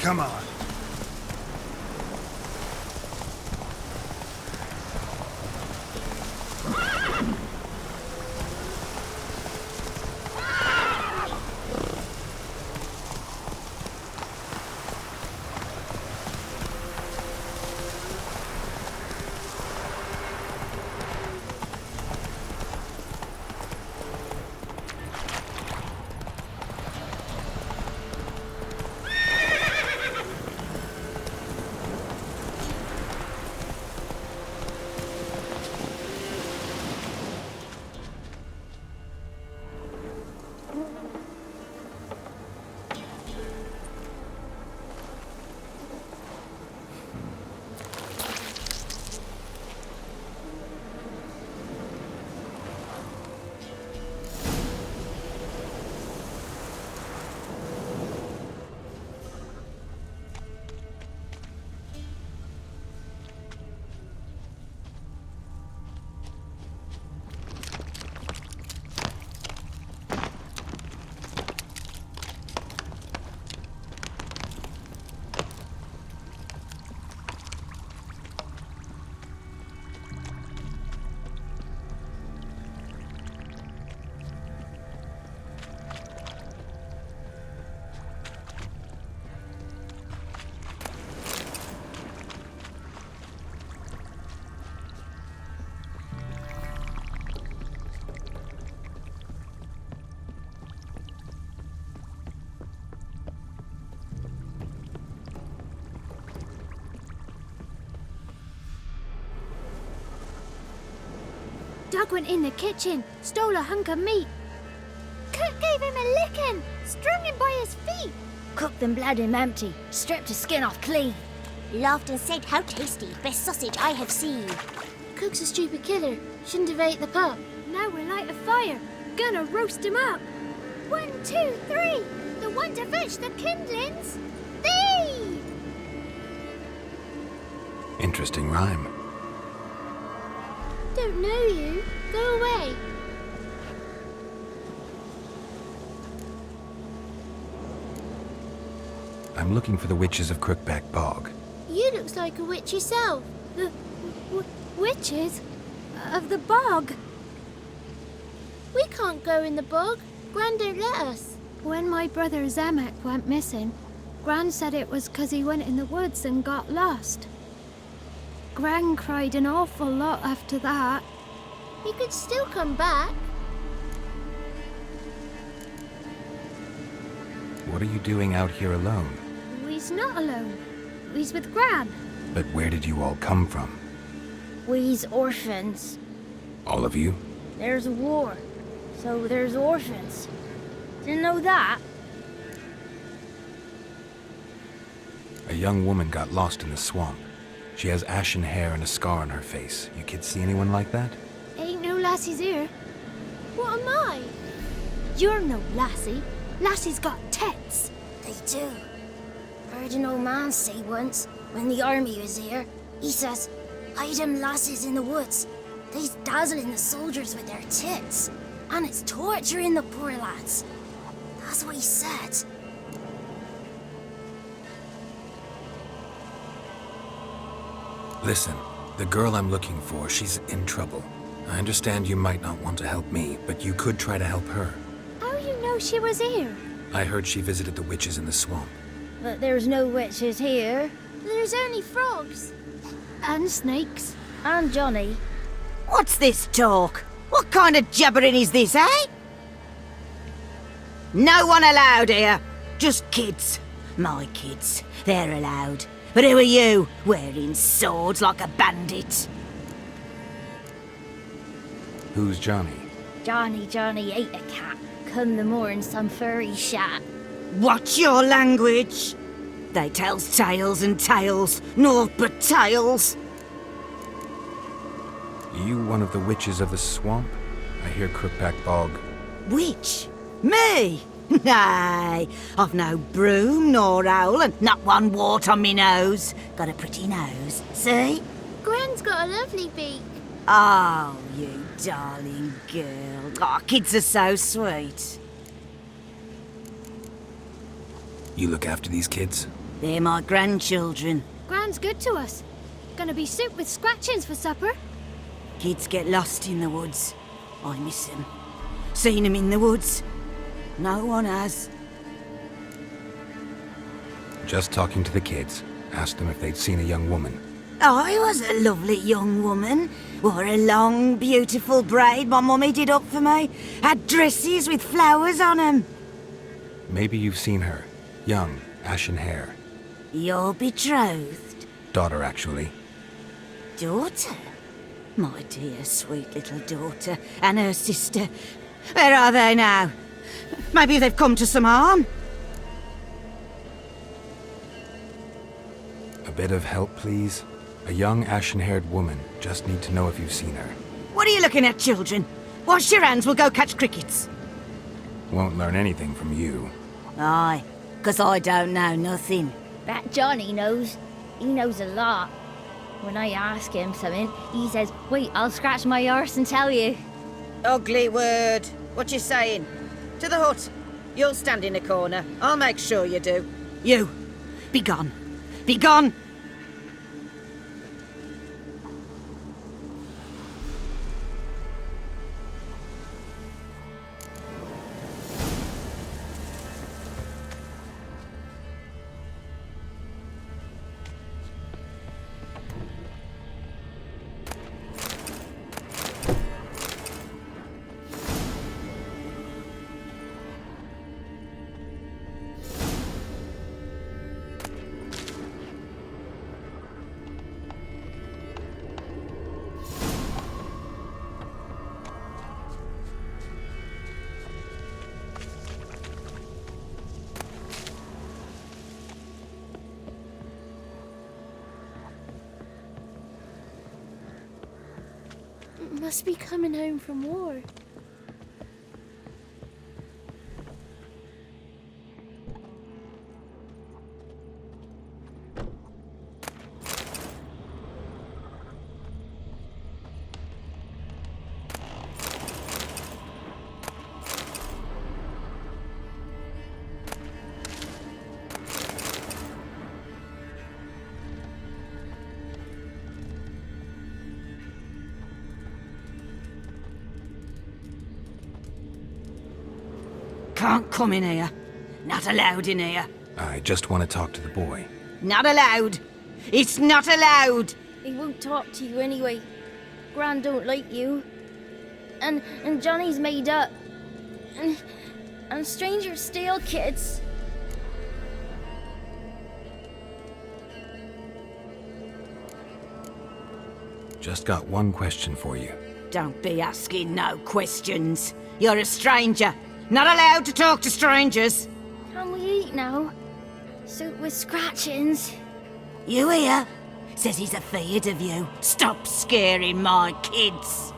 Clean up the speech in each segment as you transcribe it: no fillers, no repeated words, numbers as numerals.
Come on. Doug went in the kitchen, stole a hunk of meat. Cook gave him a licking, strung him by his feet. Cooked and bled him empty, stripped his skin off clean. Laughed and said, "How tasty, best sausage I have seen." Cook's a stupid killer, shouldn't have ate the pup. Now we'll light a fire, gonna roast him up. 1, 2, 3, the one to fetch the kindlings. Thee! Interesting rhyme. Don't know you. Go away. I'm looking for the witches of Crookback Bog. You looks like a witch yourself. The witches of the bog. We can't go in the bog. Gran don't let us. When my brother Zemek went missing, Gran said it was 'cause he went in the woods and got lost. Gran cried an awful lot after that. He could still come back. What are you doing out here alone? We's not alone. We's with Gran. But where did you all come from? We's orphans. All of you? There's a war, so there's orphans. Didn't know that? A young woman got lost in the swamp. She has ashen hair and a scar on her face. You kids see anyone like that? Ain't no lassies here. What am I? You're no lassie. Lassie's got tits. They do. Heard an old man say once, when the army was here, he says, "Hide them lasses in the woods. They's dazzling the soldiers with their tits, and it's torturing the poor lads." That's what he said. Listen, the girl I'm looking for, she's in trouble. I understand you might not want to help me, but you could try to help her. How you know she was here? I heard she visited the witches in the swamp. But there's no witches here. There's only frogs. And snakes. And Johnny. What's this talk? What kind of jabbering is this, eh? No one allowed here. Just kids. My kids. They're allowed. But who are you, wearing swords like a bandit? Who's Johnny? Johnny ate a cat. Come the morn some furry shat. Watch your language. They tells tales and tales, naught but tales. You one of the witches of the swamp? I hear Crookback Bog. Witch? Me? Nay, I've no broom nor owl and not one wart on me nose. Got a pretty nose, see? Gran's got a lovely beak. Oh, you darling girl. Oh, kids are so sweet. You look after these kids? They're my grandchildren. Gran's good to us. Gonna be soup with scratchings for supper. Kids get lost in the woods. I miss them. Seen them in the woods. No one has. Just talking to the kids. Asked them if they'd seen a young woman. I was a lovely young woman. Wore a long, beautiful braid my mummy did up for me. Had dresses with flowers on 'em. Maybe you've seen her. Young, ashen hair. You're betrothed? Daughter, actually. Daughter? My dear, sweet little daughter. And her sister. Where are they now? Maybe they've come to some harm? A bit of help, please? A young, ashen-haired woman. Just need to know if you've seen her. What are you looking at, children? Wash your hands, we'll go catch crickets. Won't learn anything from you. Aye, 'cause I don't know nothing. That Johnny knows. He knows a lot. When I ask him something, he says, wait, I'll scratch my arse and tell you. Ugly word. What you saying? To the hut. You'll stand in a corner. I'll make sure you do. You, be gone. Be gone! Must be coming home from war. Can't come in here. Not allowed in here. I just want to talk to the boy. Not allowed. It's not allowed. He won't talk to you anyway. Gran don't like you. And Johnny's made up. And strangers steal kids. Just got one question for you. Don't be asking no questions. You're a stranger. Not allowed to talk to strangers. Can we eat now? Soup with scratchings. You here? Says he's afeard of you. Stop scaring my kids.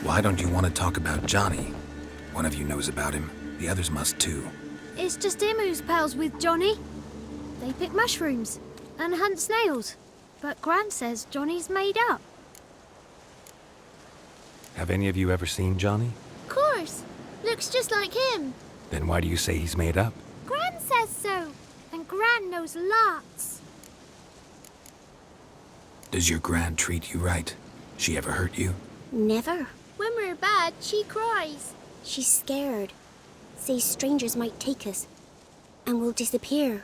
Why don't you want to talk about Johnny? One of you knows about him. The others must too. It's just him who's pals with Johnny. They pick mushrooms and hunt snails. But Gran says Johnny's made up. Have any of you ever seen Johnny? Of course. Looks just like him. Then why do you say he's made up? Gran says so. And Gran knows lots. Does your gran treat you right? She ever hurt you? Never. When we're bad, she cries. She's scared. Says strangers might take us. And we'll disappear.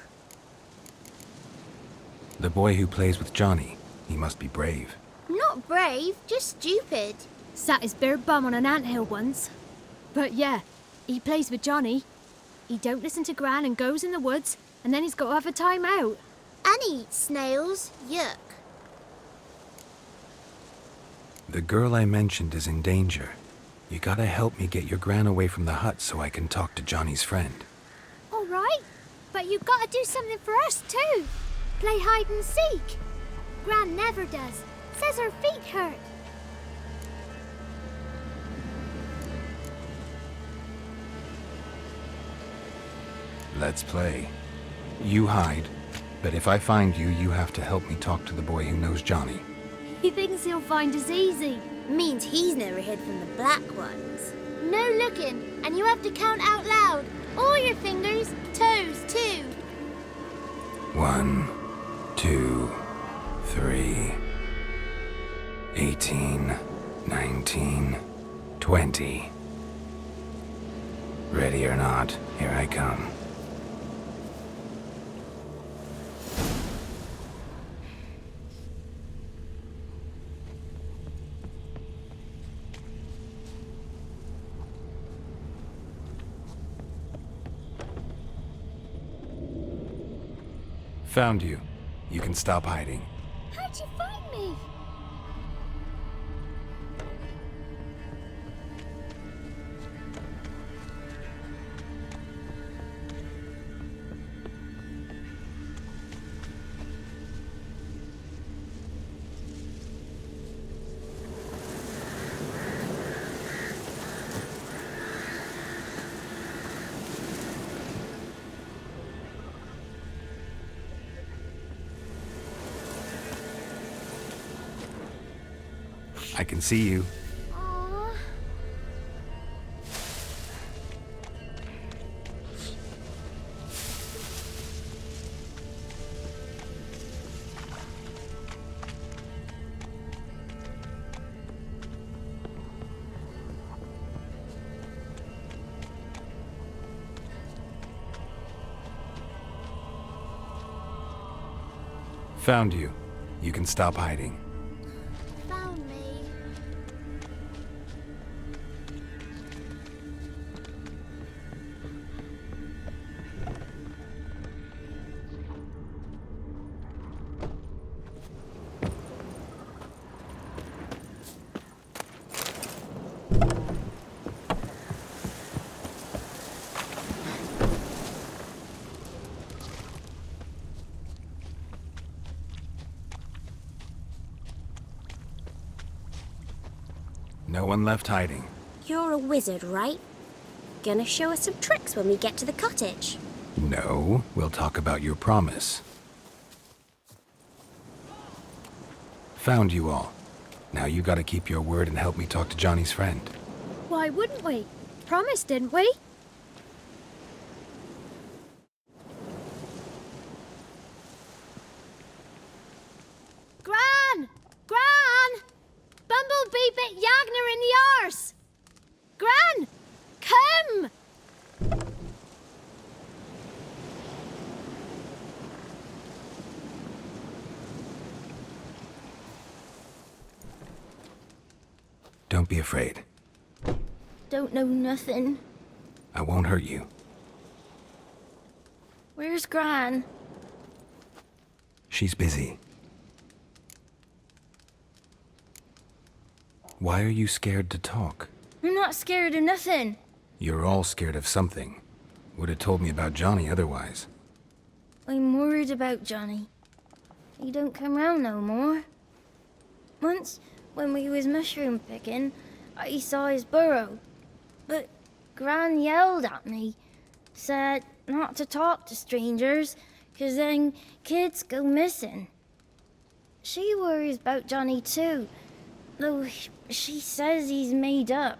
The boy who plays with Johnny, he must be brave. Not brave, just stupid. Sat his bare bum on an anthill once. But yeah, he plays with Johnny. He don't listen to Gran and goes in the woods, and then he's got to have a time out. And he eats snails. Yuck. The girl I mentioned is in danger. You gotta help me get your gran away from the hut so I can talk to Johnny's friend. All right, but you got to do something for us too. Play hide and seek. Gran never does. Says her feet hurt. Let's play. You hide, but if I find you, you have to help me talk to the boy who knows Johnny. He thinks he'll find us easy. Means he's never hid from the black ones. no looking, and you have to count out loud. All your fingers, toes too. 1, 2, 3, 18, 19, 20. Ready or not, here I come. Found you. You can stop hiding. How'd you find me? I can see you. Aww. Found you. You can stop hiding. Found me. No one left hiding. You're a wizard, right? Gonna show us some tricks when we get to the cottage. No, we'll talk about your promise. Found you all. Now you gotta keep your word and help me talk to Johnny's friend. Why wouldn't we? Promised, didn't we? Gran! Gran! Bumblebee bit Yagner in the arse! Gran! Come! Don't be afraid. Don't know nothing. I won't hurt you. Where's Gran? She's busy. Why are you scared to talk? I'm not scared of nothing. You're all scared of something. Would have told me about Johnny otherwise. I'm worried about Johnny. He don't come round no more. Once, when we was mushroom picking, I saw his burrow. But Gran yelled at me, said not to talk to strangers, 'cause then kids go missing. She worries about Johnny too, though she says he's made up.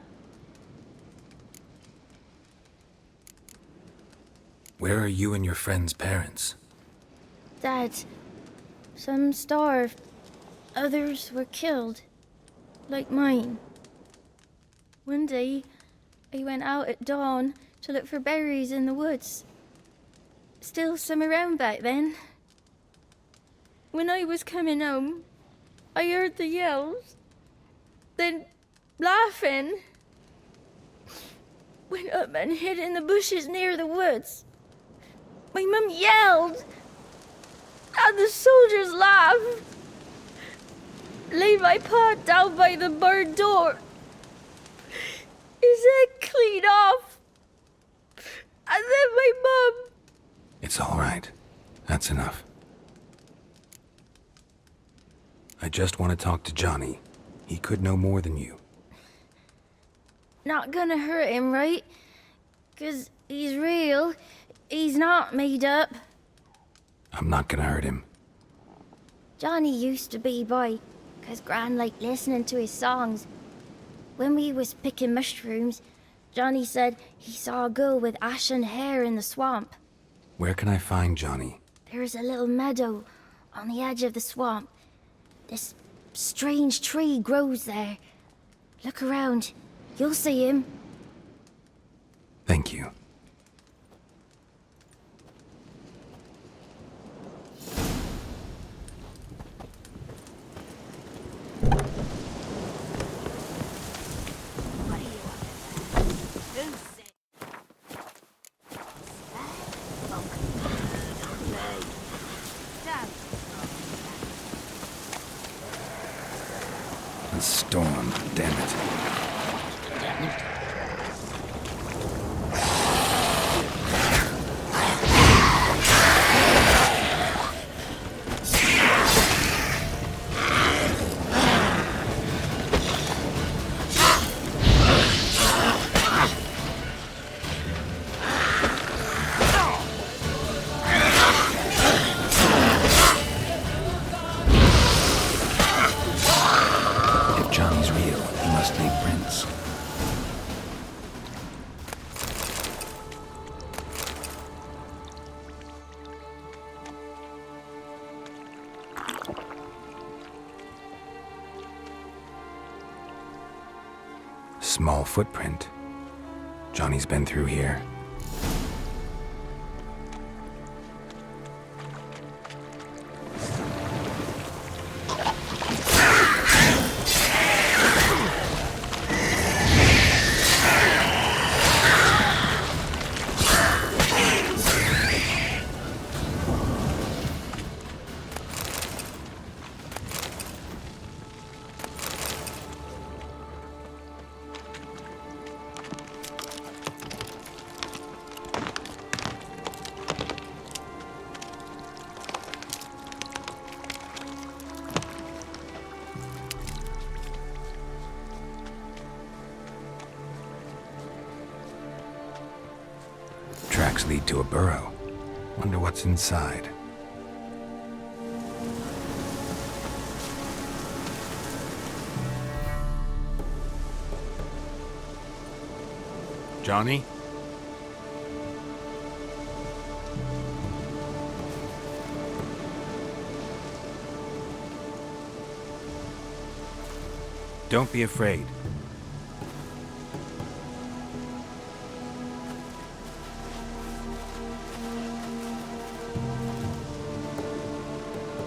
Where are you and your friend's parents? Dad, some starved, others were killed, like mine. One day, I went out at dawn to look for berries in the woods. Still some around back then. When I was coming home, I heard the yells, then laughing. Went up and hid in the bushes near the woods. My mum yelled, and the soldiers laughed. Laid my pa down by the barn door. His head clean off. And then my mum. It's all right. That's enough. I just want to talk to Johnny. He could know more than you. Not gonna hurt him, right? 'Cause he's real. He's not made up. I'm not gonna hurt him. Johnny used to be boy, 'cause Gran liked listening to his songs. When we was picking mushrooms, Johnny said he saw a girl with ashen hair in the swamp. Where can I find Johnny? There's a little meadow on the edge of the swamp. This strange tree grows there. Look around. You'll see him. Thank you. The storm, damn it. Small footprint. Johnny's been through here. Tracks lead to a burrow. Wonder what's inside. Johnny? Don't be afraid.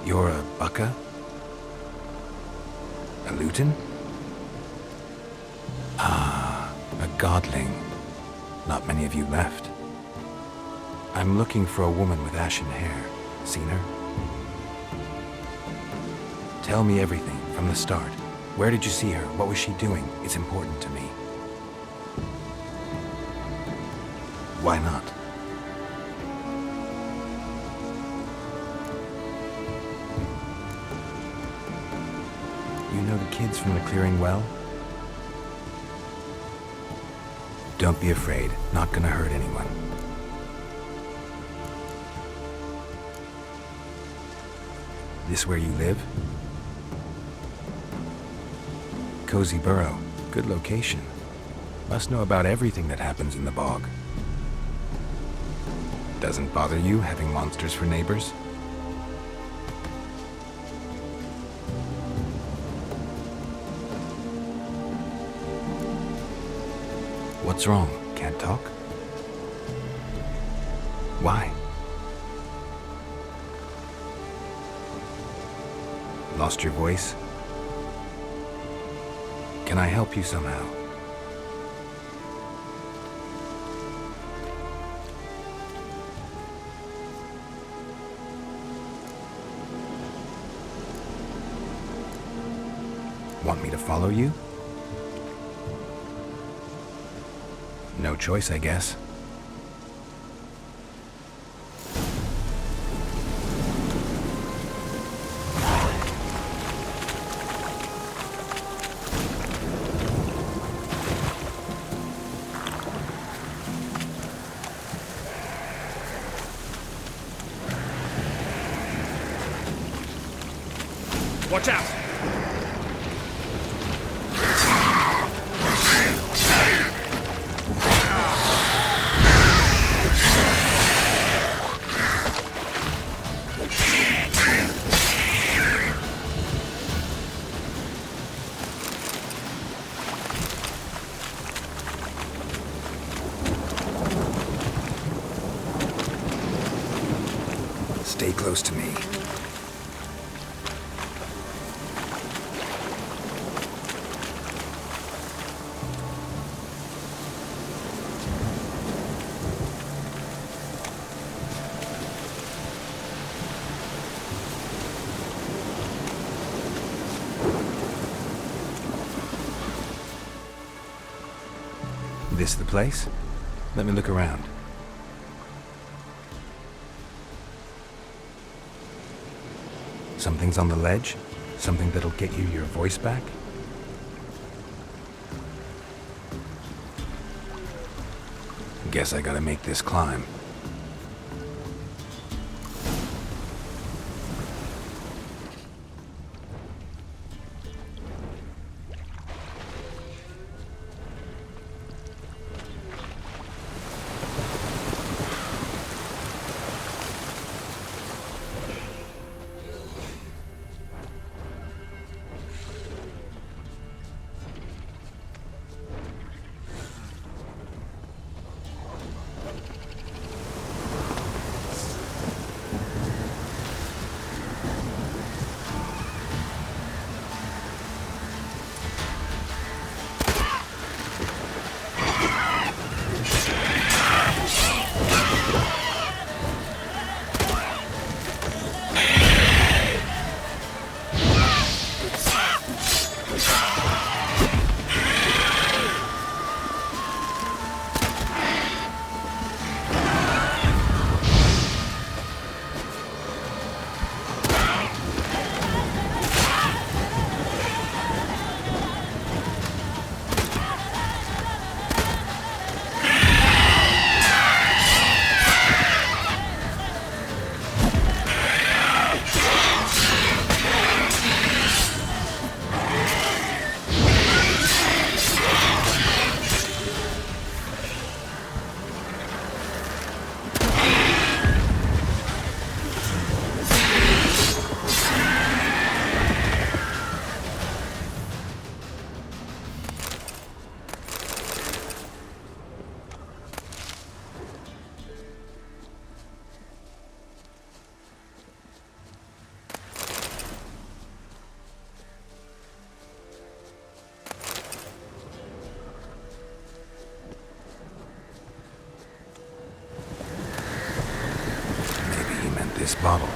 You're a bucka? A luton? Ah, a godling. Not many of you left. I'm looking for a woman with ashen hair. Seen her? Tell me everything from the start. Where did you see her? What was she doing? It's important to me. Why not? You know the kids from the clearing well? Don't be afraid. Not gonna hurt anyone. This where you live? Cozy burrow. Good location. Must know about everything that happens in the bog. Doesn't bother you having monsters for neighbors? What's wrong? Can't talk? Why? Lost your voice? Can I help you somehow? Want me to follow you? No choice, I guess. Watch out! stay close to me. This the place? Let me look around. Something's on the ledge? Something that'll get you your voice back? Guess I gotta make this climb. This bottle.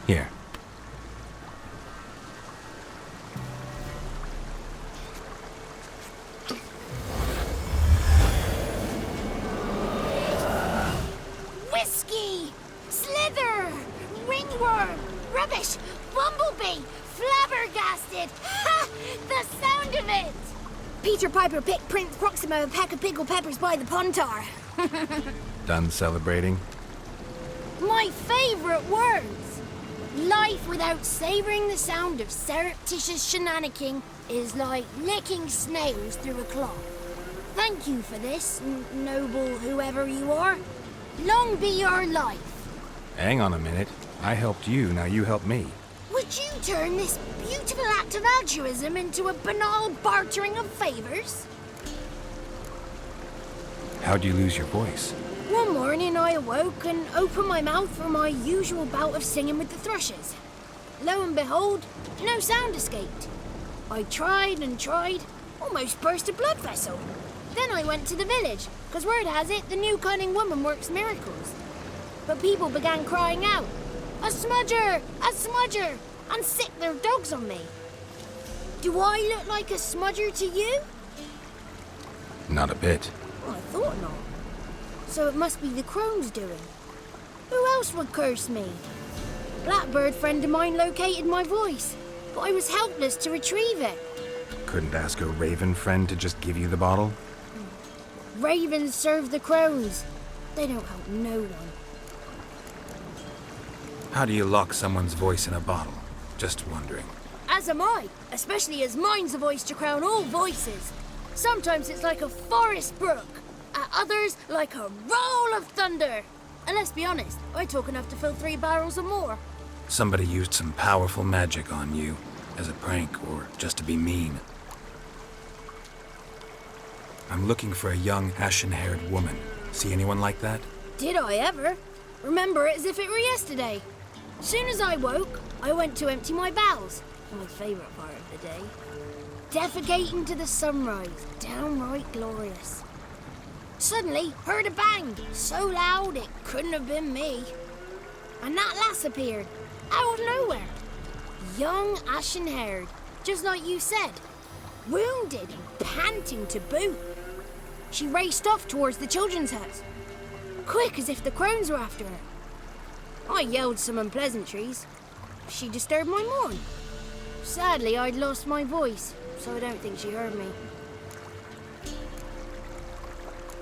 Here. Whiskey! Slither! Ringworm! Rubbish! Bumblebee! flabbergasted! Ha! The sound of it! Peter Piper picked Prince Proximo a peck of pickled peppers by the pontar. Done celebrating? My favorite words! Life without savoring the sound of surreptitious shenanigans is like licking snails through a cloth. Thank you for this, noble whoever you are. Long be your life. Hang on a minute. I helped you, now you help me. Would you turn this beautiful act of altruism into a banal bartering of favors? How'd you lose your voice? One morning I awoke and opened my mouth for my usual bout of singing with the thrushes. Lo and behold, no sound escaped. I tried and tried, almost burst a blood vessel. Then I went to the village, because word has it the new cunning woman works miracles. But people began crying out, "A smudger! A smudger!" and sicked their dogs on me. Do I look like a smudger to you? Not a bit. Well, I thought not. So it must be the crone's doing. Who else would curse me? Blackbird friend of mine located my voice, but I was helpless to retrieve it. Couldn't ask a raven friend to just give you the bottle? Ravens serve the crows. They don't help no one. How do you lock someone's voice in a bottle? Just wondering. As am I, especially as mine's a voice to crown all voices. Sometimes it's like a forest brook, at others like a roll of thunder. And let's be honest, I talk enough to fill 3 barrels or more. Somebody used some powerful magic on you, as a prank or just to be mean. I'm looking for a young, ashen-haired woman. See anyone like that? Did I ever? Remember it as if it were yesterday. Soon as I woke, I went to empty my bowels. My favourite part of the day. Defecating to the sunrise, downright glorious. Suddenly, heard a bang, so loud it couldn't have been me. And that lass appeared, out of nowhere. Young, ashen-haired, just like you said. Wounded and panting to boot. She raced off towards the children's house. Quick as if the crones were after her. I yelled some unpleasantries. She disturbed my morn. Sadly, I'd lost my voice, so I don't think she heard me.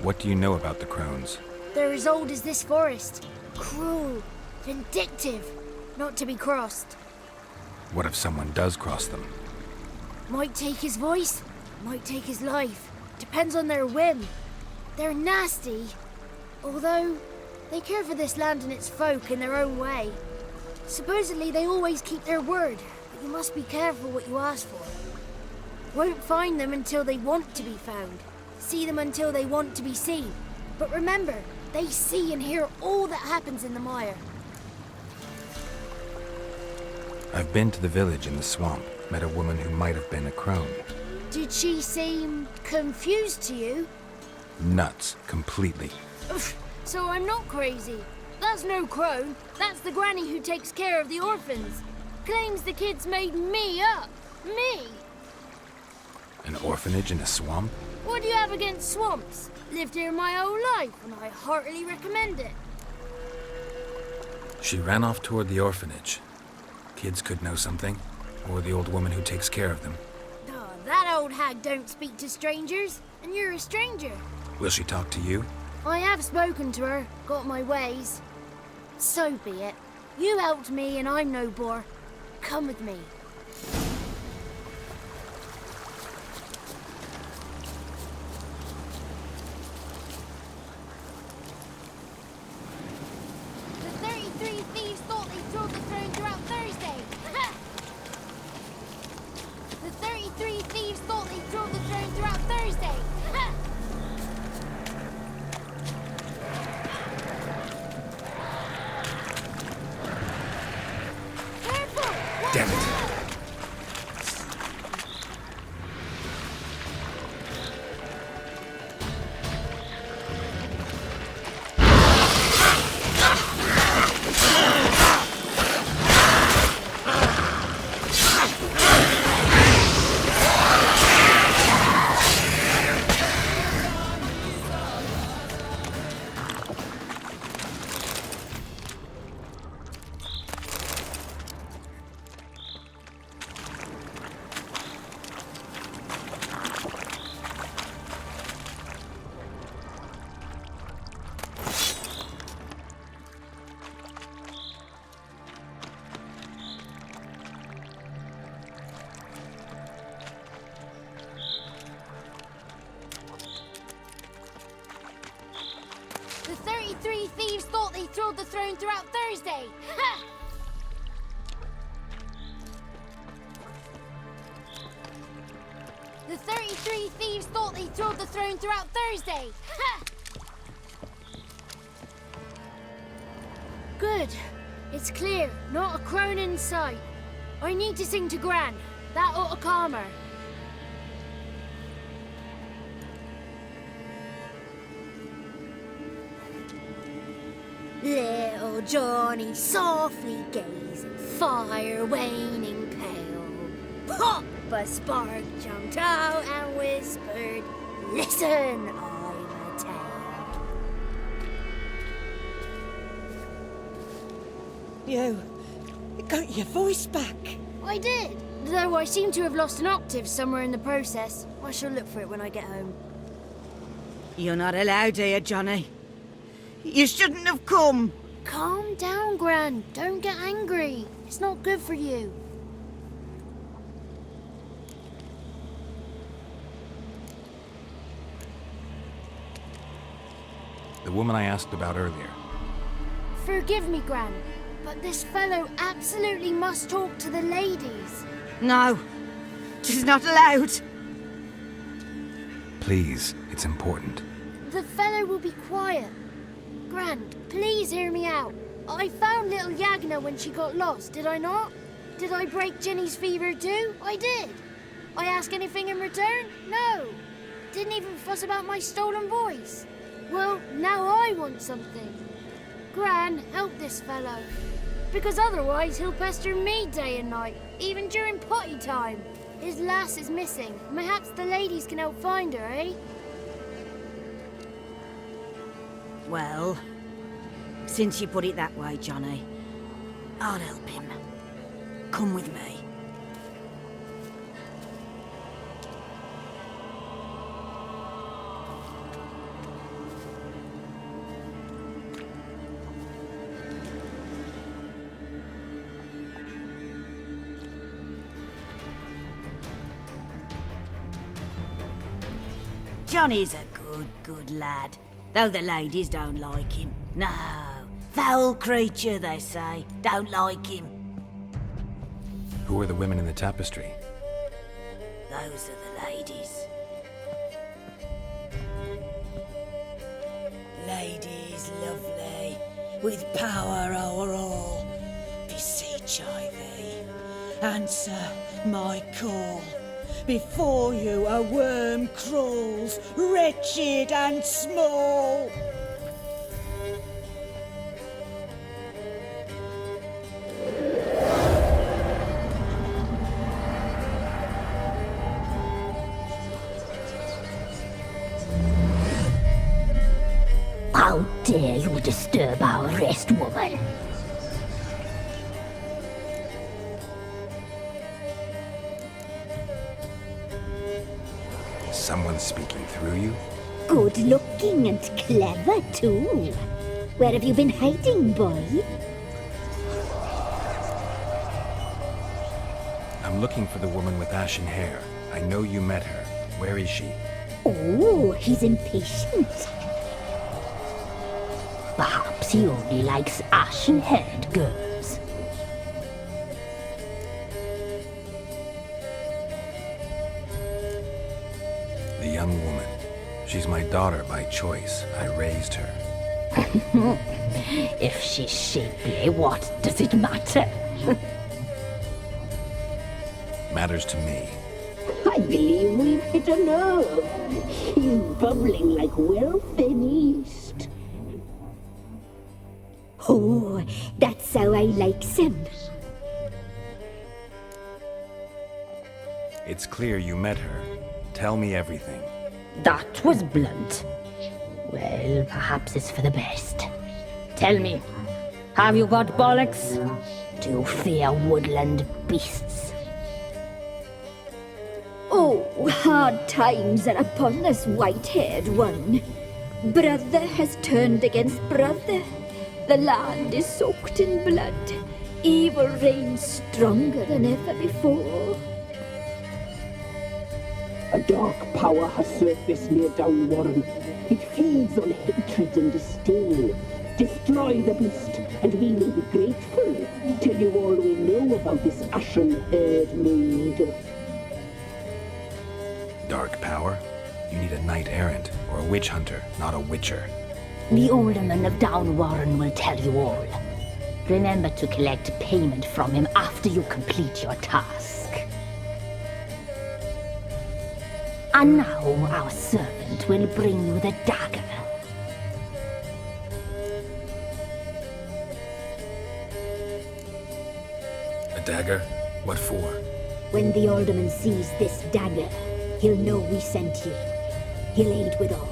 What do you know about the crones? They're as old as this forest. Cruel, vindictive, not to be crossed. What if someone does cross them? Might take his voice, might take his life. Depends on their whim. They're nasty, although they care for this land and its folk in their own way. Supposedly they always keep their word, but you must be careful what you ask for. Won't find them until they want to be found. See them until they want to be seen. But remember, they see and hear all that happens in the mire. I've been to the village in the swamp, met a woman who might have been a crone. Did she seem confused to you? Nuts, completely. So I'm not crazy. That's no crone. That's the granny who takes care of the orphans. Claims the kids made me up. Me! An orphanage in a swamp? What do you have against swamps? Lived here my whole life, and I heartily recommend it. She ran off toward the orphanage. Kids could know something, or the old woman who takes care of them. Oh, that old hag don't speak to strangers, and you're a stranger. Will she talk to you? I have spoken to her, got my ways. So be it. You helped me, and I'm no bore. Come with me. The 33 thieves thought they stole the throne throughout Thursday. The 33 thieves thought they stole the throne throughout Thursday. Damn it! thrilled the throne throughout Thursday! Ha! The 33 thieves thought they thrilled the throne throughout Thursday! Ha! Good. It's clear. Not a crone in sight. I need to sing to Gran. That ought to calm her. Little Johnny softly gazing, fire waning pale. Pop! A spark jumped out and whispered, "Listen, I've a tale." You got your voice back. I did. Though I seem to have lost an octave somewhere in the process. I shall look for it when I get home. You're not allowed here, Johnny. You shouldn't have come. Calm down, Gran. Don't get angry. It's not good for you. The woman I asked about earlier. Forgive me, Gran, but this fellow absolutely must talk to the ladies. No, she's not allowed. Please, it's important. The fellow will be quiet. Gran, please hear me out. I found little Yagna when she got lost, did I not? Did I break Ginny's fever too? I did. I ask anything in return? No. Didn't even fuss about my stolen voice. Well, now I want something. Gran, help this fellow. Because otherwise he'll pester me day and night, even during potty time. His lass is missing. Perhaps the ladies can help find her, eh? Well, since you put it that way, Johnny, I'll help him. Come with me. Johnny's a good lad, though the ladies don't like him. No, foul creature, they say. Don't like him. Who are the women in the tapestry? Those are the ladies. Ladies lovely, with power o'er all. Beseech I thee, answer my call. Before you a worm crawls, wretched and small. How dare you disturb our rest, woman? Someone speaking through you? Good looking and clever, too. Where have you been hiding, boy? I'm looking for the woman with ashen hair. I know you met her. Where is she? Oh, he's impatient. Perhaps he only likes ashen-haired girls. The young woman. She's my daughter by choice. I raised her. If she's shapely, what does it matter? Matters to me. I believe we've hit a nerve. He's bubbling like well-fed yeast. Oh, that's how I likes him. It's clear you met her. Tell me everything. That was blunt. Well, perhaps it's for the best. Tell me, have you got bollocks? Do you fear woodland beasts? Oh, hard times are upon us, white-haired one. Brother has turned against brother. The land is soaked in blood. Evil reigns stronger than ever before. A dark power has surfaced near Downwarren. It feeds on hatred and disdain. Destroy the beast, and we will be grateful. Tell you all we know about this ashen-haired maid. Dark power? You need a knight-errant or a witch hunter, not a witcher. The alderman of Downwarren will tell you all. Remember to collect payment from him after you complete your task. And now our servant will bring you the dagger. A dagger? What for? When the alderman sees this dagger, he'll know we sent you. He'll aid with all.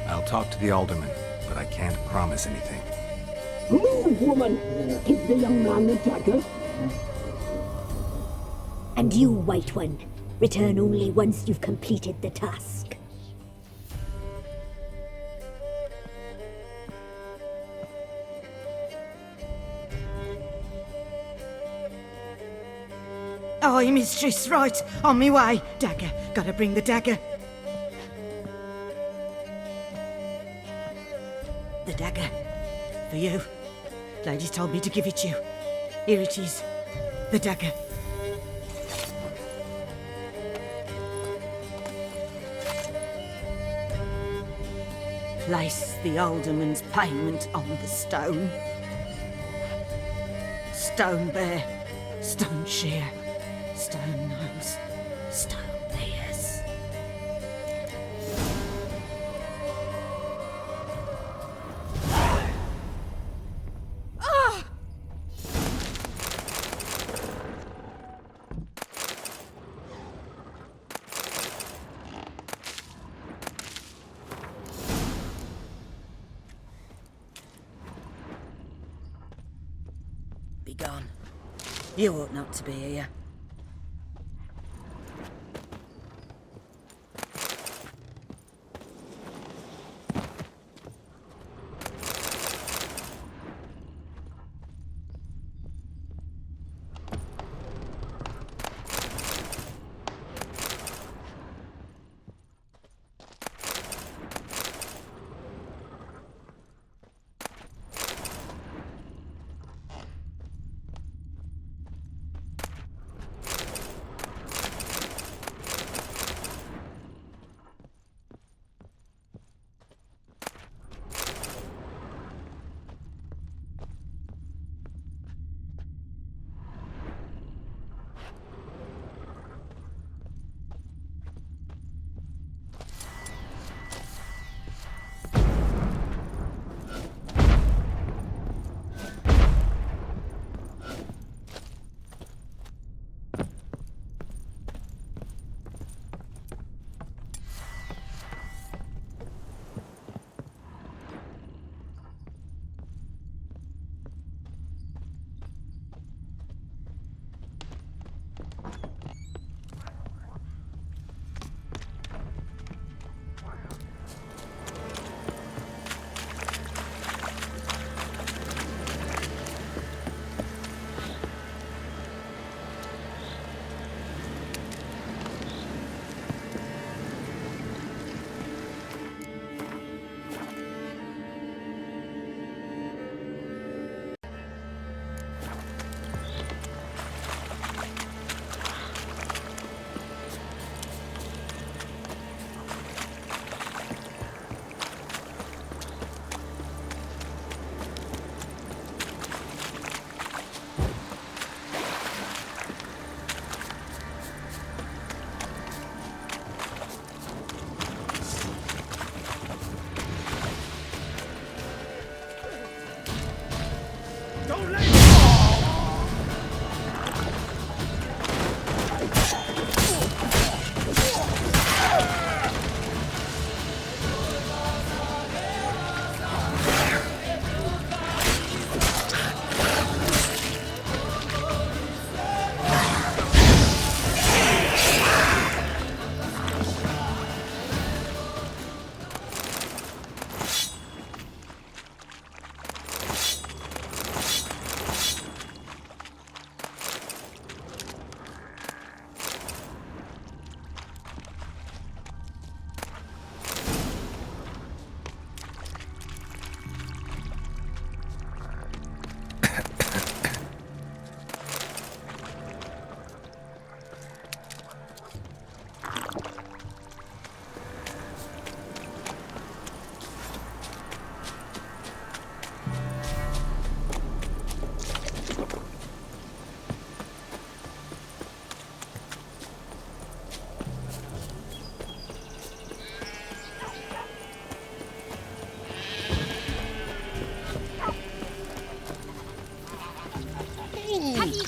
I'll talk to the alderman, but I can't promise anything. Move, woman! Give the young man the dagger. And you, White One, return only once you've completed the task. Aye, mistress, right. On me way. Dagger. Gotta bring the dagger. The dagger. For you. Lady told me to give it you. Here it is. The dagger. Place the alderman's payment on the stone. Stone bear. Stone shear. Stone nose. Stone ears. Be gone. You ought not to be here.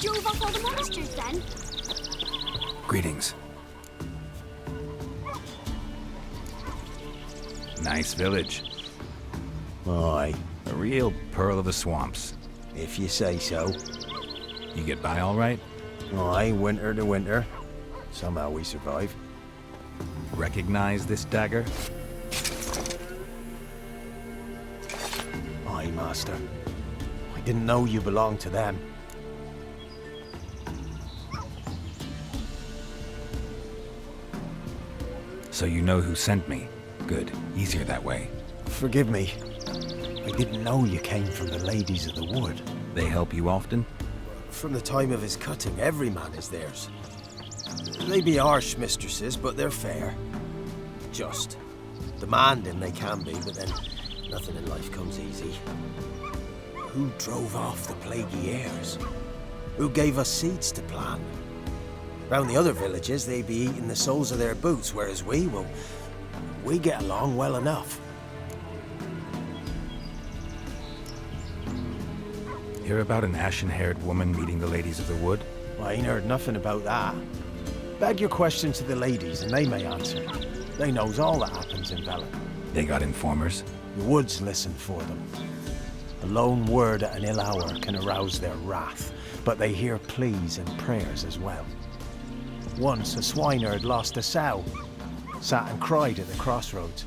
drove off all the monsters then? Greetings. Nice village. Aye, A real pearl of the swamps. if you say so. You get by all right? Aye, winter to winter. Somehow we survive. Recognize this dagger? Aye, master. I didn't know you belonged to them. So you know who sent me. Good. Easier that way. Forgive me. I didn't know you came from the ladies of the wood. They help you often? From the time of his cutting, every man is theirs. They be harsh mistresses, but they're fair. Just. Demanding they can be, but then nothing in life comes easy. Who drove off the plaguey heirs? Who gave us seeds to plant? Round the other villages, they be eating the soles of their boots, whereas we get along well enough. Hear about an ashen-haired woman meeting the ladies of the wood? I ain't heard nothing about that. Beg your question to the ladies, and they may answer. They knows all that happens in Velen. They got informers? The woods listen for them. A lone word at an ill hour can arouse their wrath, but they hear pleas and prayers as well. Once a swineherd lost a sow, sat and cried at the crossroads.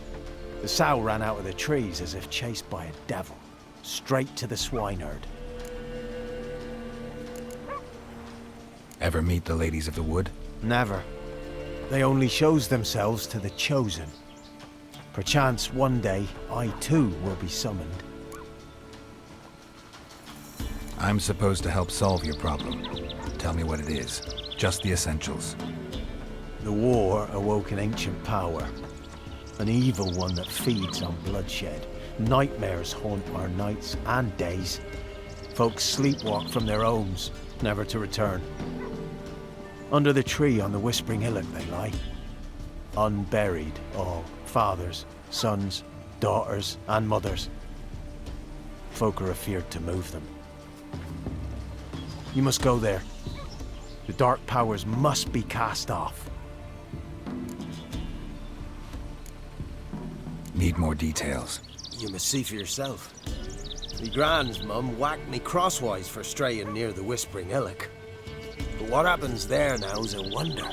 The sow ran out of the trees as if chased by a devil, straight to the swineherd. Ever meet the ladies of the wood? Never. They only shows themselves to the chosen. Perchance one day I too will be summoned. I'm supposed to help solve your problem. Tell me what it is. Just the essentials. The war awoke an ancient power. An evil one that feeds on bloodshed. Nightmares haunt our nights and days. Folks sleepwalk from their homes, never to return. Under the tree on the Whispering Hillock they lie. Unburied all, fathers, sons, daughters and mothers. Folk are afeard to move them. You must go there. The dark powers must be cast off. Need more details. You must see for yourself. Me grand's mum whacked me crosswise for straying near the Whispering Hillock. But what happens there now's a wonder.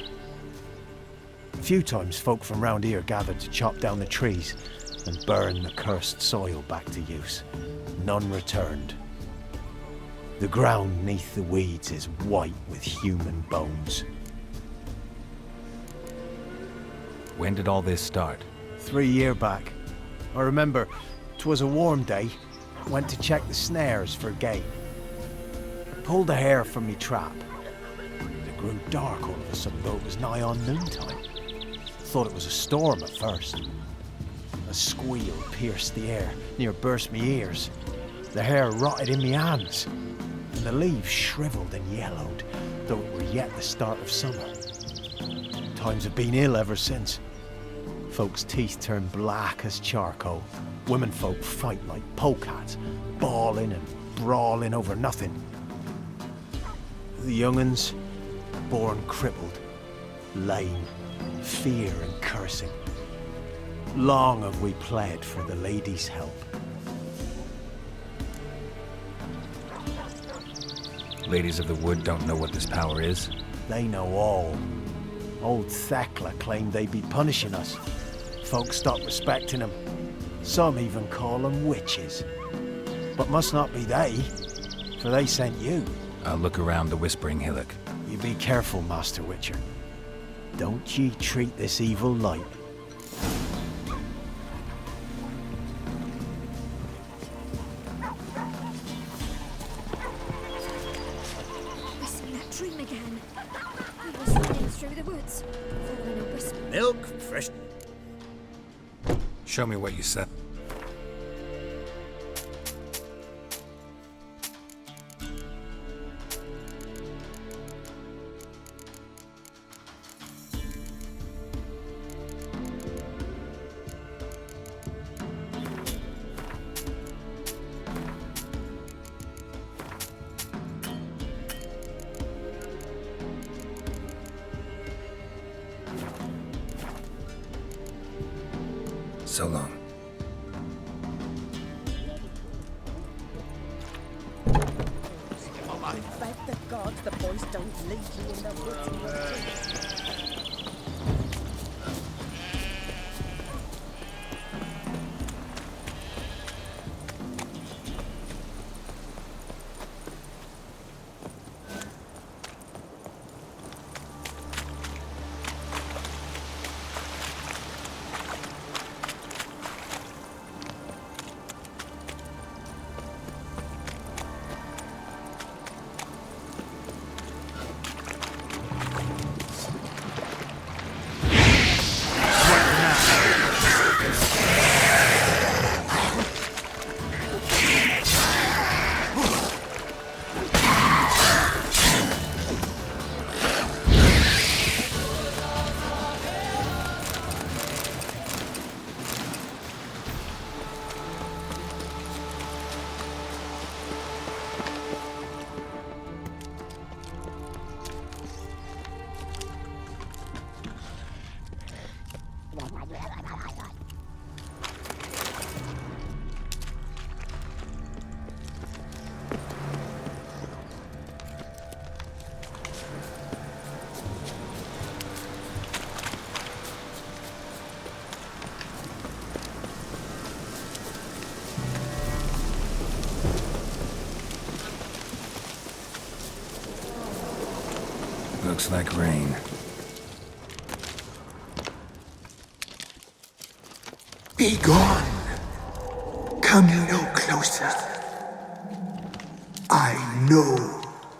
A few times folk from round here gathered to chop down the trees and burn the cursed soil back to use. None returned. The ground neath the weeds is white with human bones. When did all this start? 3 years back. I remember 'twas a warm day. Went to check the snares for game. Pulled the hair from me trap. It grew dark all of a sudden, though it was nigh on noontime. Thought it was a storm at first. A squeal pierced the air, near burst me ears. The hair rotted in me hands, and the leaves shriveled and yellowed, though it were yet the start of summer. Times have been ill ever since. Folks' teeth turn black as charcoal. Womenfolk fight like polecats, bawling and brawling over nothing. The young'uns, born crippled, lame, fear and cursing. Long have we pled for the ladies' help. Ladies of the wood don't know what this power is? They know all. Old Thekla claimed they'd be punishing us. Folks stopped respecting them. Some even call them witches. But must not be they, for they sent you. I'll look around the Whispering Hillock. You be careful, Master Witcher. Don't ye treat this evil light. I see that dream again. We were sliding through the woods, following a whisper. Milk, fresh. Show me what you said. So long. Thank the gods the boys don't leave you in the woods. Looks like rain. Be gone. Come no closer. I know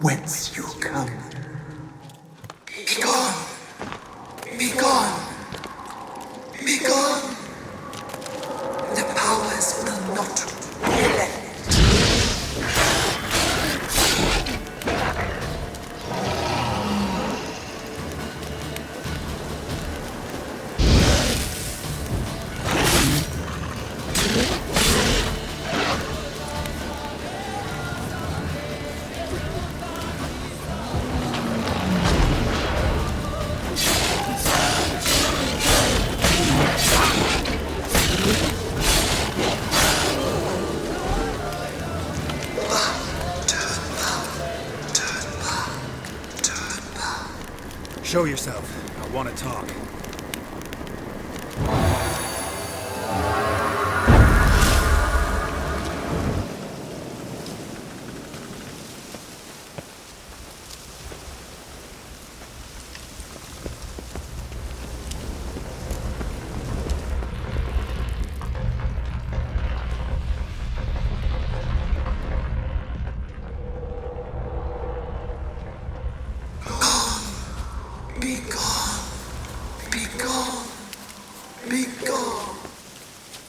whence you come. Be gone. Be gone. Be gone. The powers will not relent. Show yourself. I want to talk. Be gone. Be gone. Be gone.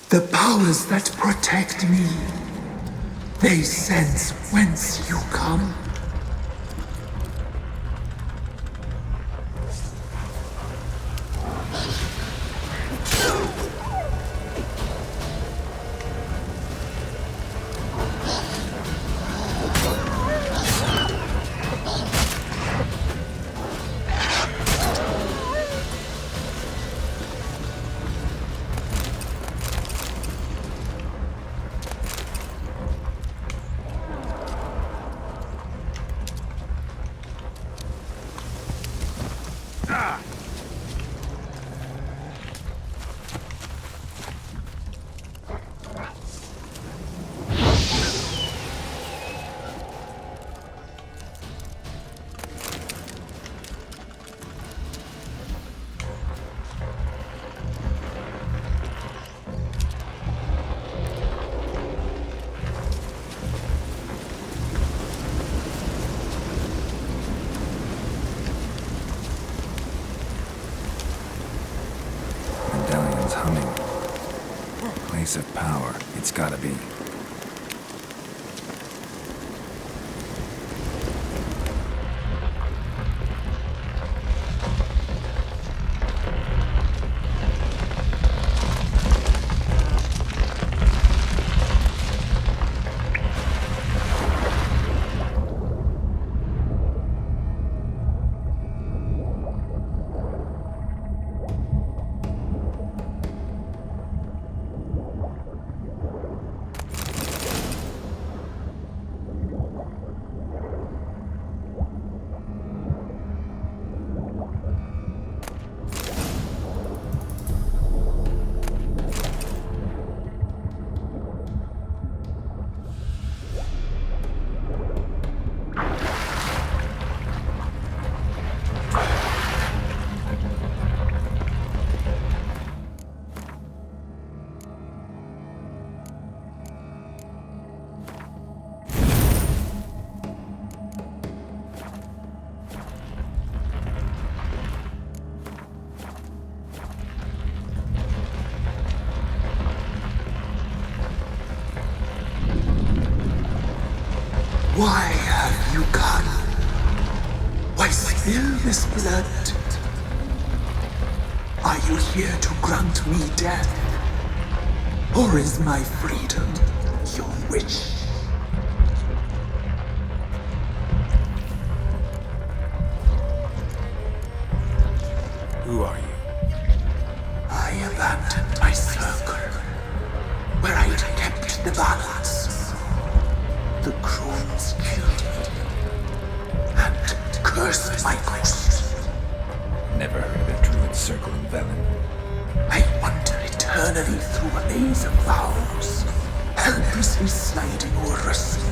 The powers that protect me, they sense whence you come. Place of power, it's gotta be. Why have you come? Why spill this blood? Are you here to grant me death? Or is my freedom your wish? Who are you? I abandoned my circle, where I'd kept the balance. The crones killed me, and cursed my ghost. Never heard of a druid circle in Velen. I wander eternally through a maze of vows, helplessly sliding over a sea.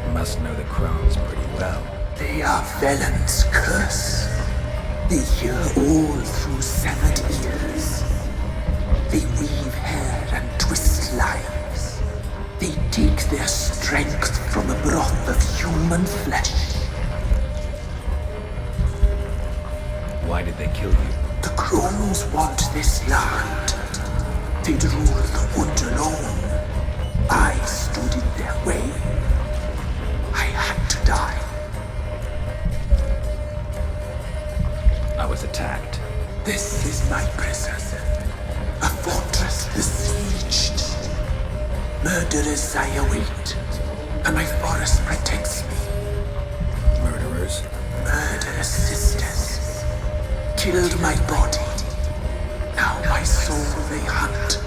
You must know the crones pretty well. They are Velen's curse. They hear all through severed ears. They weave hair and twist lives. They take their strength from a broth of human flesh. Why did they kill you? The crones want this land. They'd rule the wood alone. I stood in their way. I had to die. I was attacked. This is my prison. A fortress besieged. Murderers I await, and my forest protects me. Murderers? Murderous sisters killed my body. Now my soul they hunt,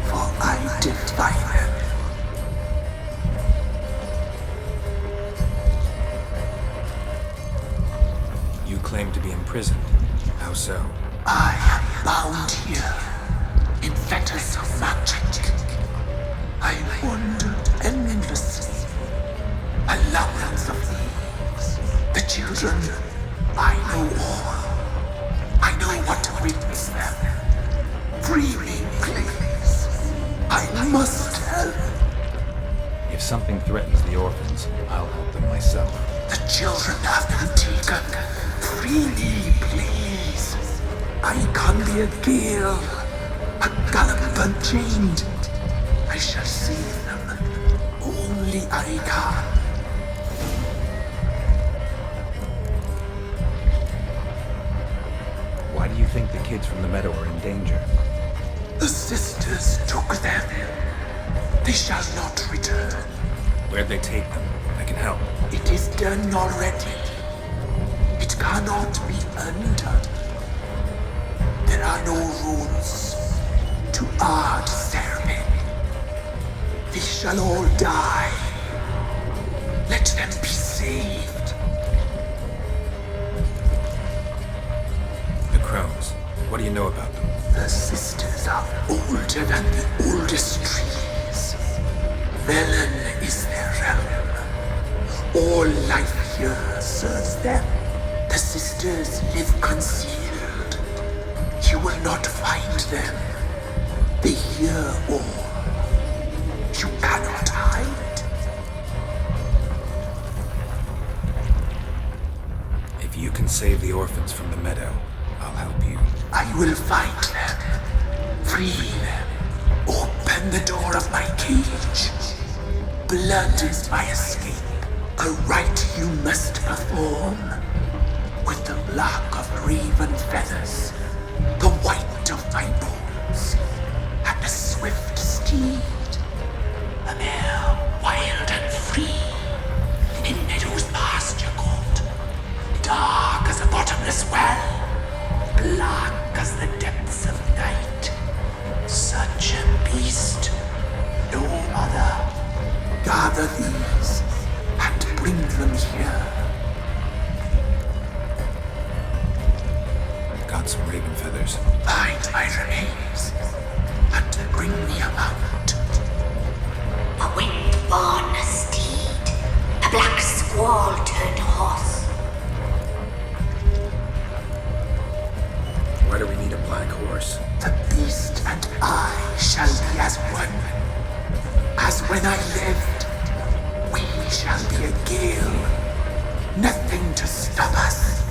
for I defy them. You claim to be imprisoned. How so? I am bound here, in fetters of magic. I wander endlessly, a labyrinth of leaves. The children, I know all. I know what awaits them. Free me, please. I must help. If something threatens the orphans, I'll help them myself. The children have been taken. Free me, please. I can be a gale, a gallop unchained. I shall save them. Only I can. Why do you think the kids from the meadow are in danger? The sisters took them. They shall not return. Where'd they take them? I can help. It is done already. It cannot be undone. There are no rules to our ceremony. They shall all die. Let them be saved. The crones. What do you know about them? The sisters are older than the oldest trees. Velen is their realm. All life here serves them. The sisters live concealed. You will not find them. They hear all. You cannot hide. If you can save the orphans from the meadow, I'll help you. I will find them. Free them. Open the door of my cage. Blood is my escape. A rite you must perform. With the black of raven feathers, the white of my bones, and a swift steed. A mare wild and free, in meadows pasture cold, dark as a bottomless well, black as the depths of night. Such a beast, no other. Gather these and bring them here. Got some raven feathers. Find my remains and bring me a mount. A wind-born steed, a black squall turned horse. Why do we need a black horse? The beast and I shall be as one. As when I lived, we shall be a gale. Nothing to stop us.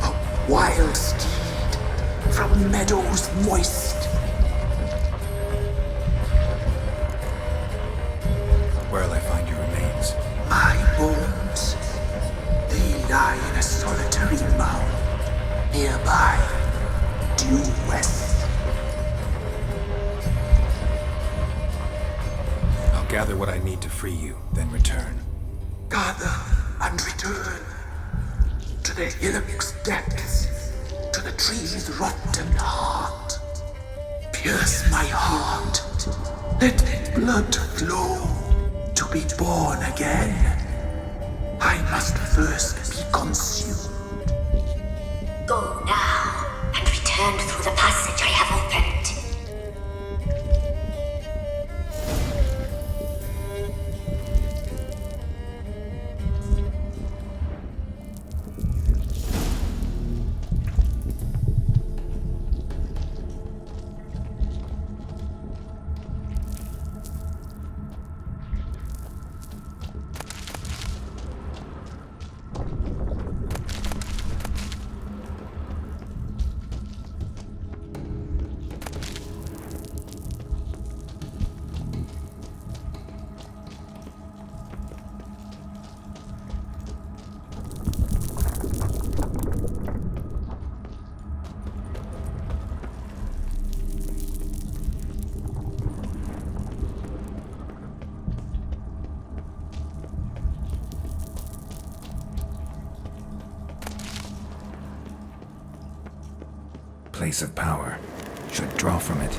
A wild steed from meadows moist. gather what I need to free you, then return. Gather and return to the hillock's depths, to the tree's rotten heart. Pierce my heart, let blood flow to be born again. I must first be consumed. Go now and return through the passage I have opened. Place of power. Should draw from it.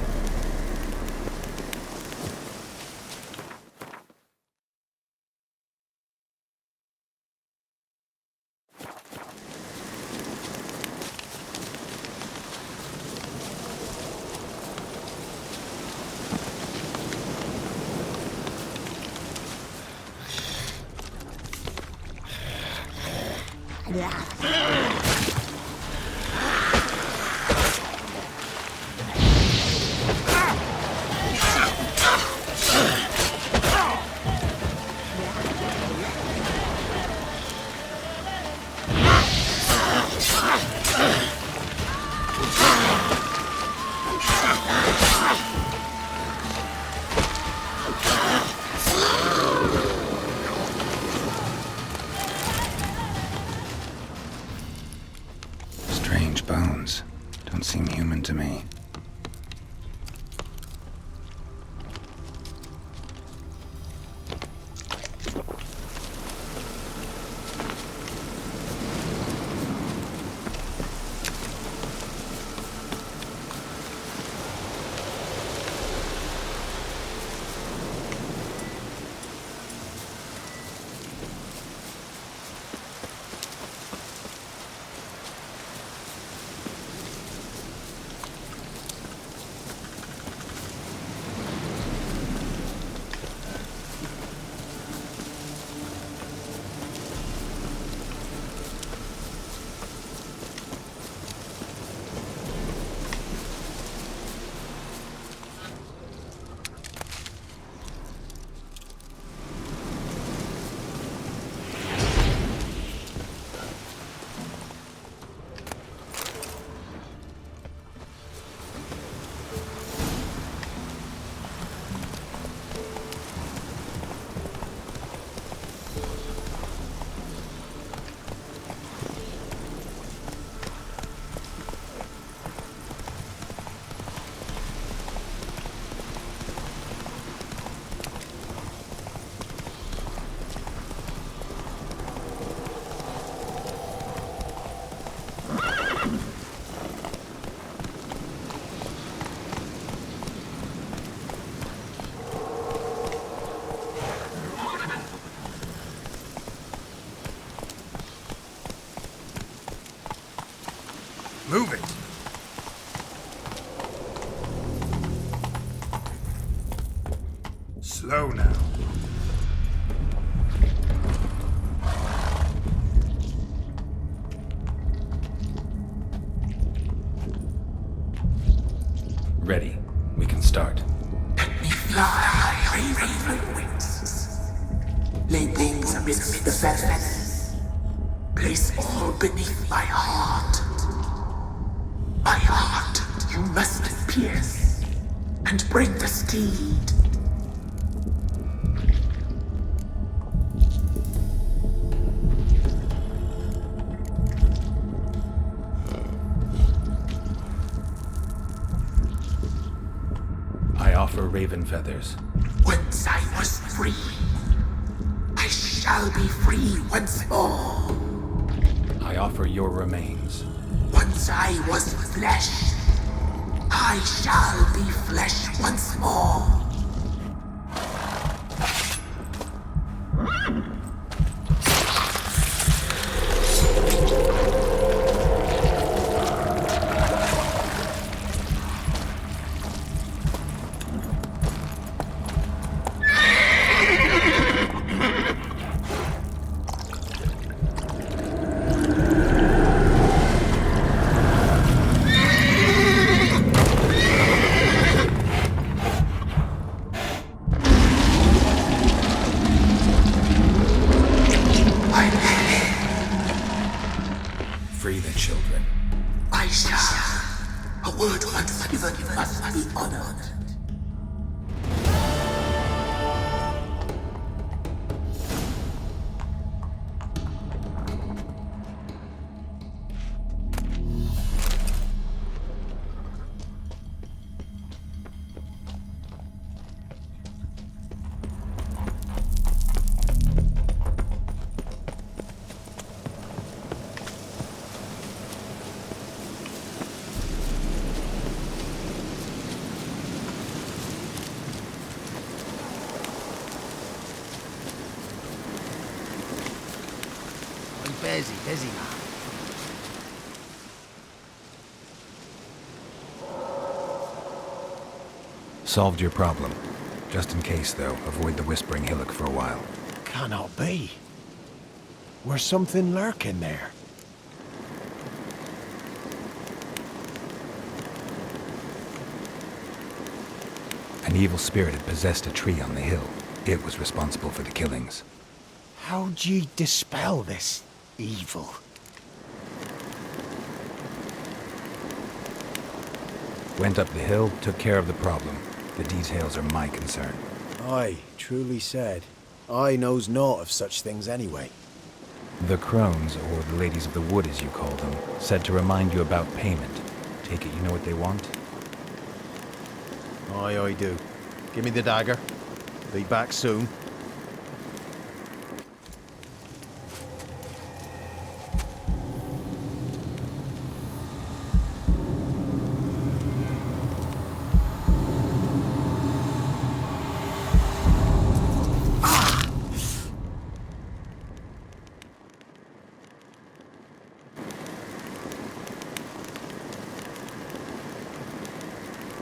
Strange bones. Don't seem human to me. Move it! Slow now. Ready. We can start. Let me fly, raven wings. Lay wings amidst the feathers. Place all beneath my heart. My heart you must pierce, and bring the steed. I offer raven feathers. Once I was free, I shall be free once more. I offer your remains. Once I was flesh, I shall be flesh once more. Free the children. I shall. A word once given must be honored. Busy man. Solved your problem. Just in case, though, avoid the Whispering Hillock for a while. Cannot be. Where's something lurking there? An evil spirit had possessed a tree on the hill. It was responsible for the killings. How'd ye dispel this evil? Went up the hill, took care of the problem. The details are my concern. Aye, truly said. I knows naught of such things anyway. The crones, or the ladies of the wood as you call them, said to remind you about payment. Take it you know what they want? Aye, I do. Give me the dagger. Be back soon.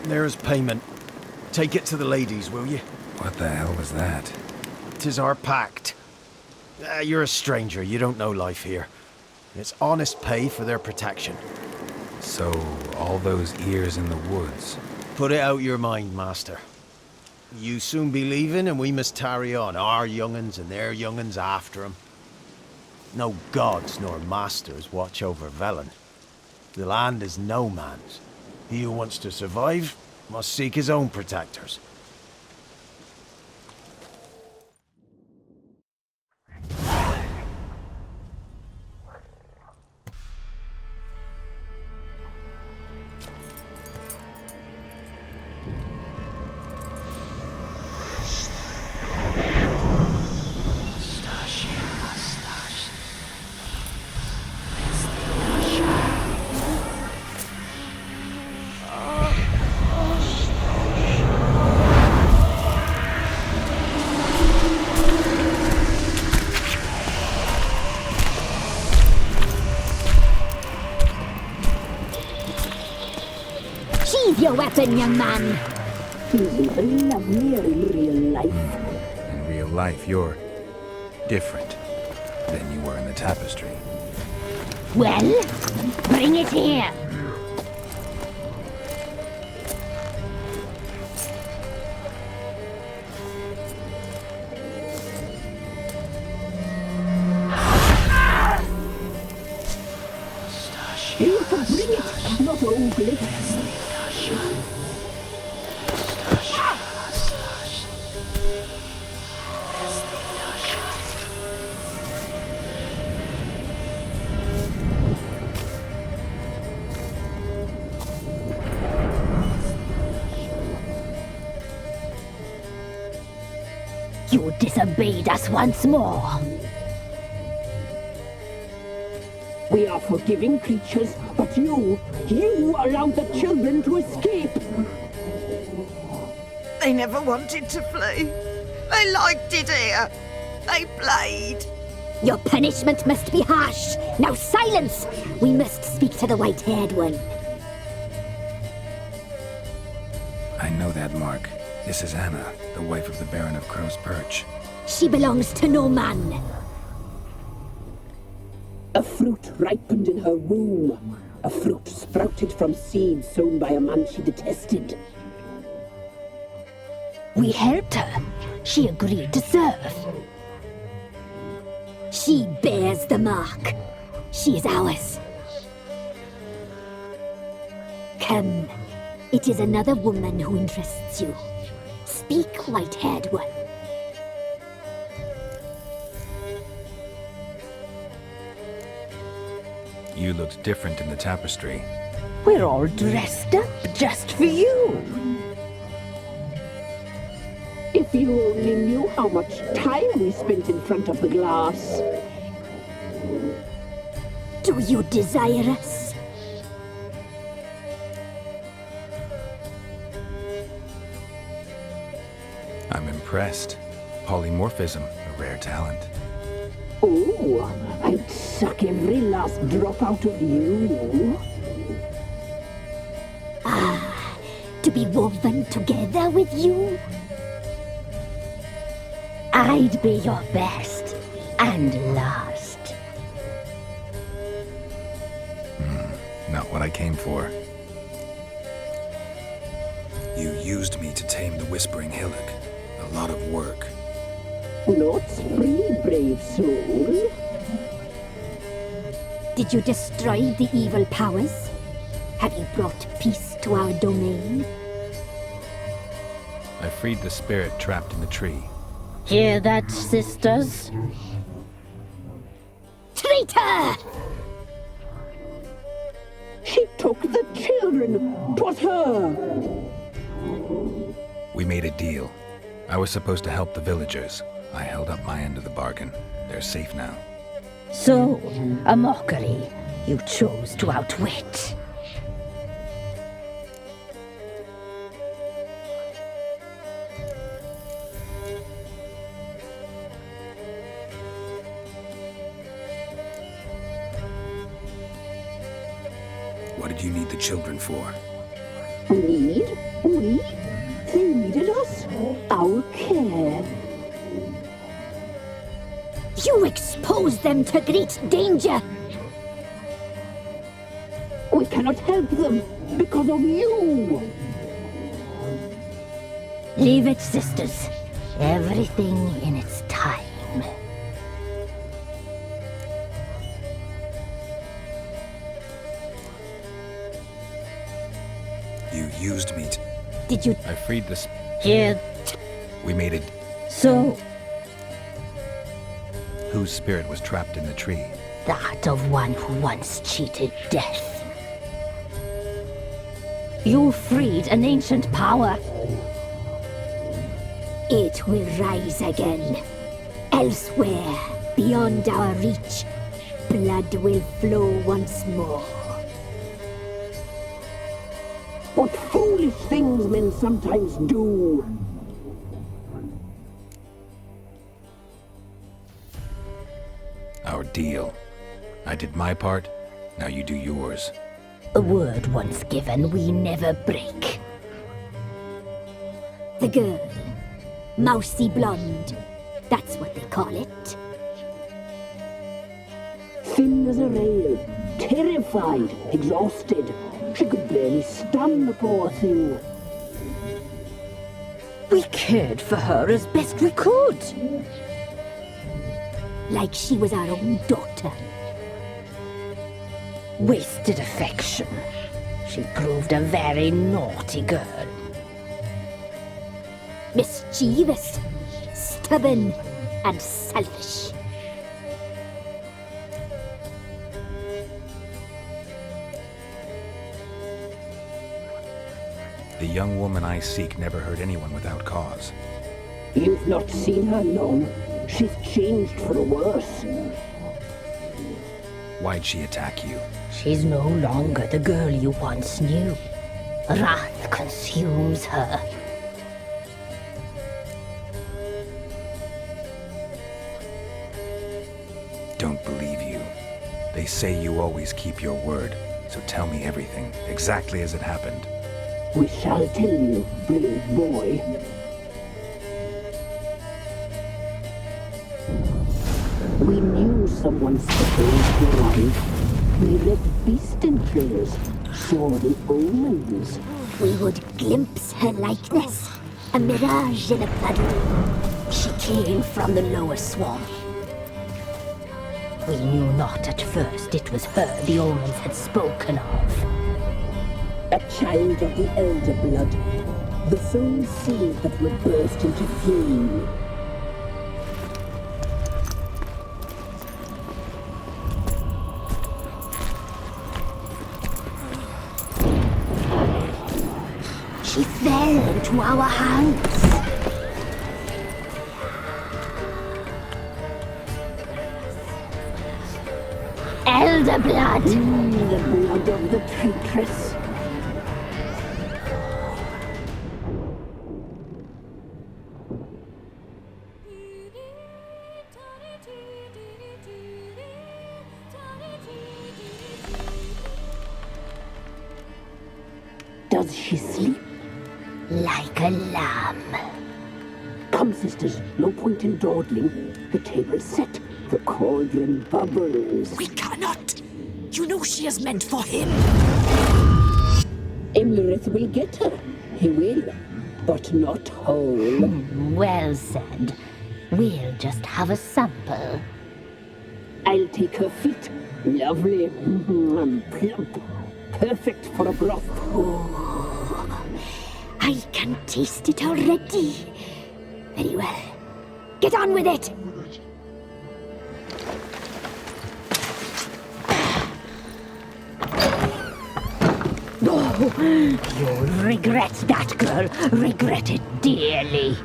There's payment. Take it to the ladies, will you? What the hell was that? 'Tis our pact. You're a stranger, you don't know life here. It's honest pay for their protection. So, all those ears in the woods. Put it out your mind, master. You soon be leaving and we must tarry on, our young'uns and their young'uns after 'em. No gods nor masters watch over Velen. The land is no man's. He who wants to survive must seek his own protectors. Sheathe your weapon, young man. He's even lovelier in real life. In real life, you're different than you were in the tapestry. Well, bring it here. Here to bring it, not ugly. You disobeyed us once more. We are forgiving creatures, but you allowed the children to escape. They never wanted to flee. They liked it here. They played. Your punishment must be harsh. Now silence! We must speak to the white-haired one. I know that mark. This is Anna, the wife of the Baron of Crow's Perch. She belongs to no man. A fruit ripened in her womb. A fruit sprouted from seeds sown by a man she detested. We helped her. She agreed to serve. She bears the mark. She is ours. Come. It is another woman who interests you. Speak, white-haired one. You looked different in the tapestry. We're all dressed up just for you. If you only knew how much time we spent in front of the glass. Do you desire us? I'm impressed. Polymorphism, a rare talent. Oh, I'd suck every last drop out of you. Ah, to be woven together with you? I'd be your best and last. Not what I came for. You used me to tame the Whispering Hillock. A lot of work. Not free, brave soul. Did you destroy the evil powers? Have you brought peace to our domain? I freed the spirit trapped in the tree. Hear that, sisters? Traitor! She took the children. 'Twas her. We made a deal. I was supposed to help the villagers. I held up my end of the bargain. They're safe now. So, a mockery you chose to outwit. What did you need the children for? Need? We? They needed us? Our care. You exposed them to great danger! We cannot help them because of you! Leave it, sisters. Everything in its time. You used me to... Did you... I freed the... Here. We made it... So, Whose spirit was trapped in the tree? that of one who once cheated death. You freed an ancient power. It will rise again. Elsewhere, beyond our reach, blood will flow once more. What foolish things men sometimes do! Our deal. I did my part, now you do yours. A word once given, we never break. The girl. Mousy blonde. That's what they call it. Thin as a rail, terrified, exhausted. She could barely stand, the poor thing. We cared for her as best we could. Like she was our own daughter. Wasted affection. She proved a very naughty girl. Mischievous, stubborn, and selfish. The young woman I seek never hurt anyone without cause. You've not seen her long. She's changed for the worse. Why'd she attack you? She's no longer the girl you once knew. Wrath consumes her. Don't believe you. They say you always keep your word, so tell me everything, exactly as it happened. We shall tell you, brave boy. We knew someone special would arrive. We read beast entrails, saw the omens. We would glimpse her likeness, a mirage in a blood. She came from the lower swamp. We knew not at first it was her the omens had spoken of. A child of the elder blood, the sole seed that would burst into flame. She fell into our hands. Elder blood! The blood of the traitress. Does she sleep? Like a lamb. Come, sisters, no point in dawdling. The table's set. The cauldron bubbles. We cannot! You know she is meant for him! Emhyr will get her. He will, but not whole. Well said. We'll just have a sample. I'll take her feet. Lovely. Plump. Perfect for a broth. Oh, I can taste it already. Very well. Get on with it! You'll regret that, girl. Regret it dearly.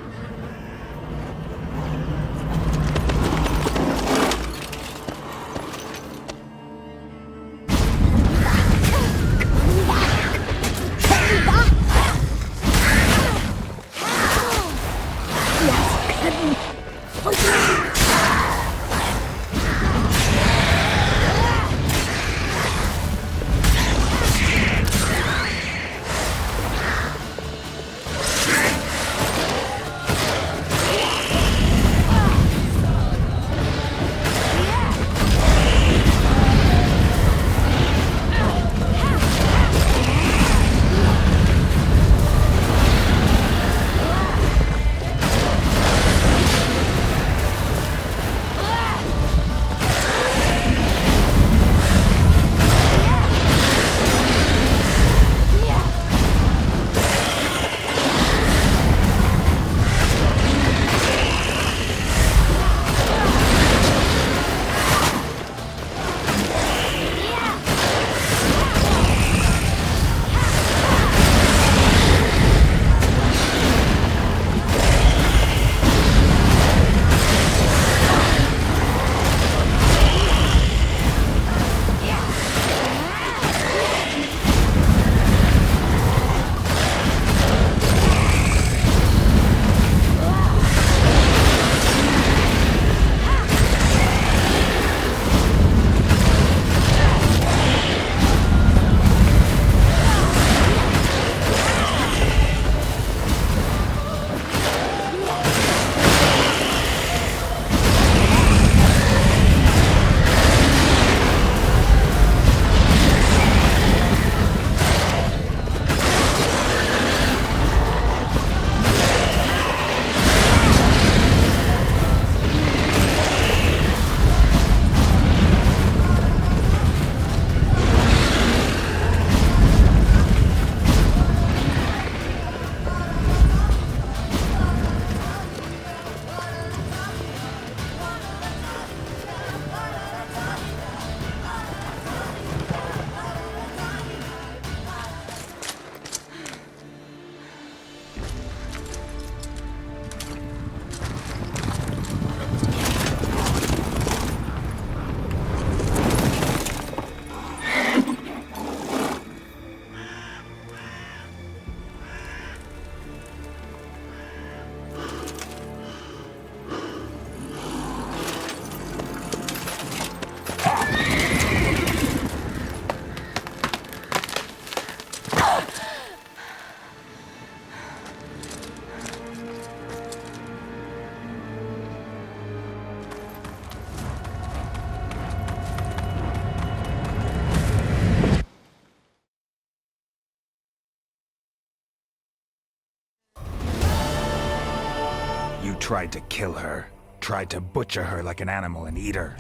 tried to kill her. Tried to butcher her like an animal and eat her.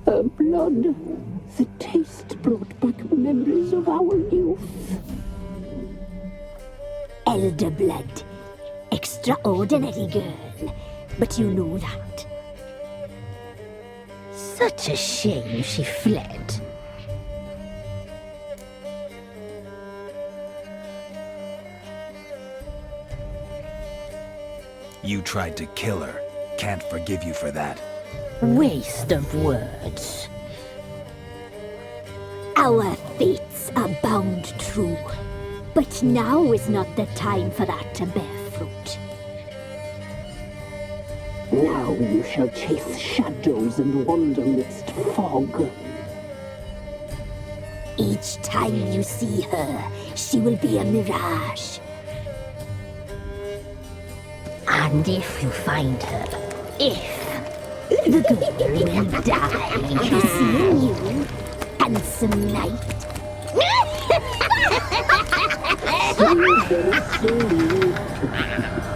Her blood, the taste brought back memories of our youth. Elder blood. Extraordinary girl. But you know that. Such a shame she fled. You tried to kill her. Can't forgive you for that. Waste of words. Our fates are bound true. But now is not the time for that to bear fruit. Now you shall chase shadows and wander midst fog. Each time you see her, she will be a mirage. And if you find her, the girl will die. Seeing you, handsome knight. Very slowly.